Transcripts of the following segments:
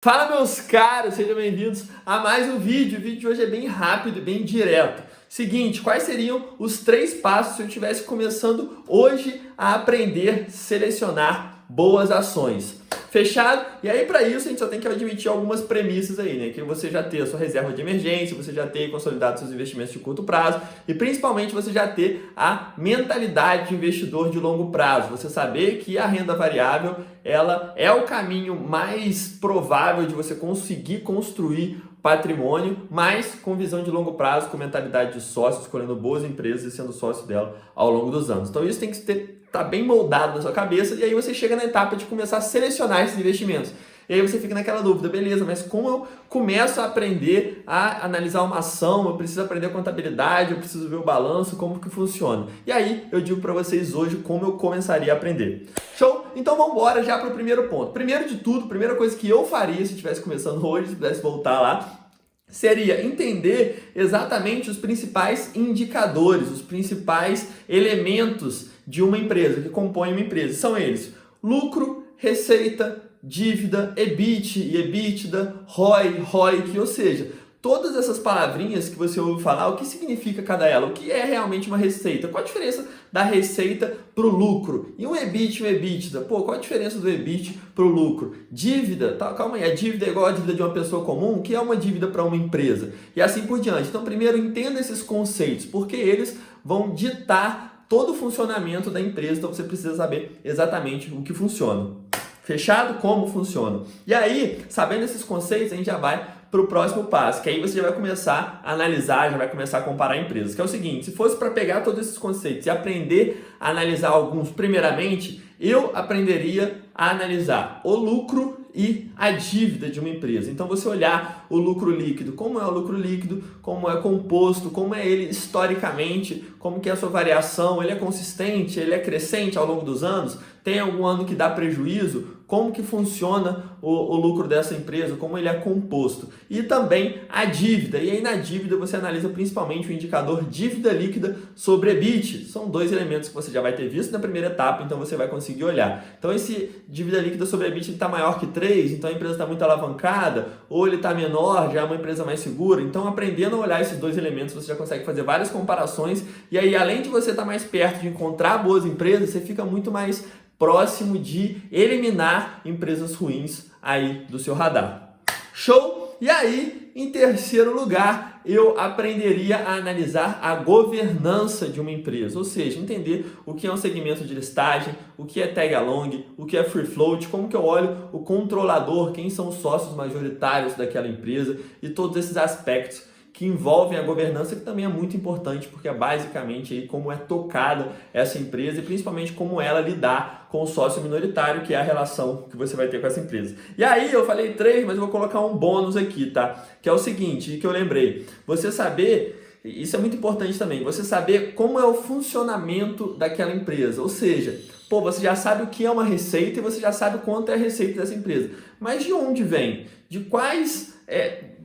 Fala, meus caros, sejam bem-vindos a mais um vídeo. O vídeo de hoje é bem rápido e bem direto. Seguinte, quais seriam os 3 passos se eu estivesse começando hoje a aprender a selecionar boas ações? Fechado? E aí, para isso, a gente só tem que admitir algumas premissas aí, né? Que você já ter a sua reserva de emergência, você já ter consolidado seus investimentos de curto prazo e, principalmente, você já ter a mentalidade de investidor de longo prazo. Você saber que a renda variável, ela é o caminho mais provável de você conseguir construir patrimônio, mas com visão de longo prazo, com mentalidade de sócio, escolhendo boas empresas e sendo sócio dela ao longo dos anos. Então isso tem que estar bem moldado na sua cabeça, e aí você chega na etapa de começar a selecionar esses investimentos. E aí você fica naquela dúvida, beleza, mas como eu começo a aprender a analisar uma ação, eu preciso aprender contabilidade, eu preciso ver o balanço, como que funciona? E aí eu digo para vocês hoje como eu começaria a aprender. Show? Então vamos embora já para o primeiro ponto. Primeiro de tudo, a primeira coisa que eu faria se estivesse começando hoje, se pudesse voltar lá, seria entender exatamente os principais indicadores, os principais elementos de uma empresa, que compõem uma empresa. São eles: lucro, receita, dívida, EBIT e EBITDA, ROI, ROIC, ou seja, todas essas palavrinhas que você ouve falar, o que significa cada ela? O que é realmente uma receita? Qual a diferença da receita para o lucro? E um EBIT e um EBITDA? Pô, qual a diferença do EBIT para o lucro? Dívida? Tá, calma aí, a dívida é igual à dívida de uma pessoa comum? O que é uma dívida para uma empresa? E assim por diante. Então, primeiro, entenda esses conceitos, porque eles vão ditar todo o funcionamento da empresa, então você precisa saber exatamente o que funciona. Fechado? Como funciona? E aí, sabendo esses conceitos, a gente já vai para o próximo passo, que aí você já vai começar a analisar, já vai começar a comparar empresas, que é o seguinte: se fosse para pegar todos esses conceitos e aprender a analisar alguns primeiramente, eu aprenderia a analisar o lucro e a dívida de uma empresa. Então você olhar o lucro líquido, como é o lucro líquido, como é composto, como é ele historicamente, como que é a sua variação, ele é consistente, ele é crescente ao longo dos anos, tem algum ano que dá prejuízo, como que funciona o lucro dessa empresa, como ele é composto. E também a dívida. E aí na dívida você analisa principalmente o indicador dívida líquida sobre EBIT. São 2 elementos que você já vai ter visto na primeira etapa, então você vai conseguir olhar. Então esse dívida líquida sobre EBIT está maior que 3, então a empresa está muito alavancada, ou ele está menor, já é uma empresa mais segura. Então, aprendendo a olhar esses 2 elementos, você já consegue fazer várias comparações, e aí, além de você estar mais perto de encontrar boas empresas, você fica muito mais próximo de eliminar empresas ruins aí do seu radar. Show? E aí, em terceiro lugar, eu aprenderia a analisar a governança de uma empresa, ou seja, entender o que é um segmento de listagem, o que é tag along, o que é free float, como que eu olho o controlador, quem são os sócios majoritários daquela empresa e todos esses aspectos que envolvem a governança, que também é muito importante, porque é basicamente aí como é tocada essa empresa e principalmente como ela lidar com o sócio minoritário, que é a relação que você vai ter com essa empresa. E aí eu falei 3, mas eu vou colocar um bônus aqui, tá? Que é o seguinte, que eu lembrei, você saber, isso é muito importante também, você saber como é o funcionamento daquela empresa, ou seja, pô, você já sabe o que é uma receita e você já sabe quanto é a receita dessa empresa, mas de onde vem? De quais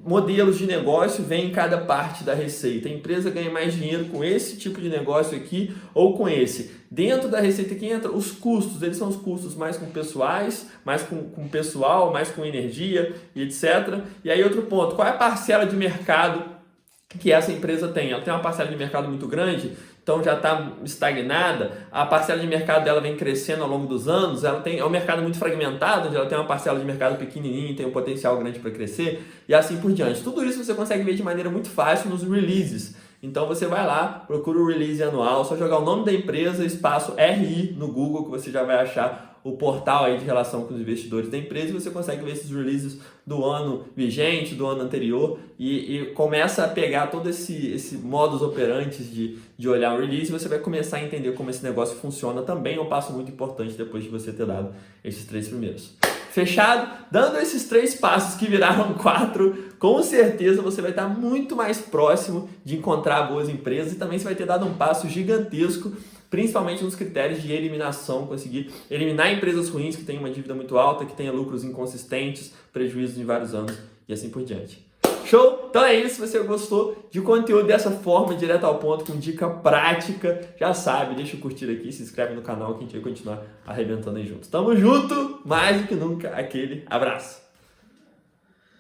modelos de negócio vem em cada parte da receita? A empresa ganha mais dinheiro com esse tipo de negócio aqui ou com esse? Dentro da receita que entra, os custos, eles são os custos mais com pessoais, mais com pessoal, mais com energia e etc. E aí outro ponto, qual é a parcela de mercado que essa empresa tem? Ela tem uma parcela de mercado muito grande, então já está estagnada, a parcela de mercado dela vem crescendo ao longo dos anos, é um mercado muito fragmentado, onde ela tem uma parcela de mercado pequenininha, tem um potencial grande para crescer e assim por diante. Tudo isso você consegue ver de maneira muito fácil nos releases. Então você vai lá, procura o release anual, só jogar o nome da empresa, espaço RI no Google, que você já vai achar o portal aí de relação com os investidores da empresa, e você consegue ver esses releases do ano vigente, do ano anterior, e começa a pegar todo esse modus operandi de olhar o release, e você vai começar a entender como esse negócio funciona. Também é um passo muito importante depois de você ter dado esses 3 primeiros. Fechado? Dando esses 3 passos que viraram 4, com certeza você vai estar muito mais próximo de encontrar boas empresas, e também você vai ter dado um passo gigantesco, principalmente nos critérios de eliminação, conseguir eliminar empresas ruins que têm uma dívida muito alta, que tenham lucros inconsistentes, prejuízos em vários anos e assim por diante. Show? Então é isso. Se você gostou de conteúdo dessa forma, direto ao ponto, com dica prática, já sabe, deixa o curtir aqui, se inscreve no canal que a gente vai continuar arrebentando aí juntos. Tamo junto, mais do que nunca, aquele abraço.